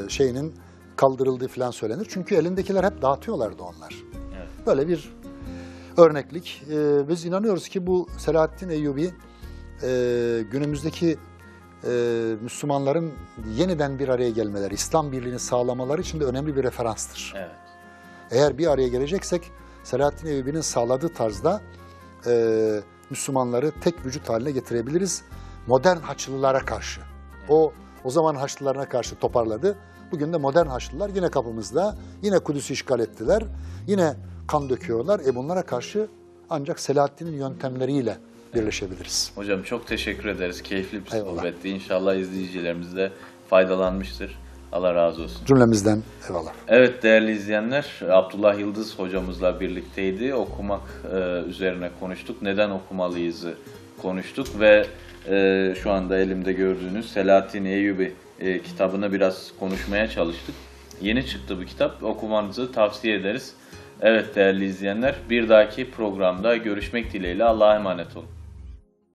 şeyinin kaldırıldığı falan söylenir. Çünkü elindekiler hep dağıtıyorlardı onlar. Evet. Böyle bir örneklik. Biz inanıyoruz ki bu Selahaddin Eyyubi günümüzdeki Müslümanların yeniden bir araya gelmeleri, İslam birliğini sağlamaları için de önemli bir referanstır. Evet. Eğer bir araya geleceksek Selahaddin Eyyubi'nin sağladığı tarzda Müslümanları tek vücut haline getirebiliriz. Modern Haçlılara karşı. O zaman Haçlılarına karşı toparladı. Bugün de modern Haçlılar yine kapımızda. Yine Kudüs'ü işgal ettiler. Yine kan döküyorlar. Bunlara karşı ancak Selahaddin'in yöntemleriyle birleşebiliriz. Hocam çok teşekkür ederiz. Keyifli bir sohbetti. İnşallah izleyicilerimiz de faydalanmıştır. Allah razı olsun. Cümlemizden eyvallah. Evet değerli izleyenler, Abdullah Yıldız hocamızla birlikteydi. Okumak üzerine konuştuk. Neden okumalıyızı konuştuk ve şu anda elimde gördüğünüz Selahaddin Eyyubi kitabını biraz konuşmaya çalıştık. Yeni çıktı bu kitap. Okumanızı tavsiye ederiz. Evet değerli izleyenler, bir dahaki programda görüşmek dileğiyle Allah'a emanet olun.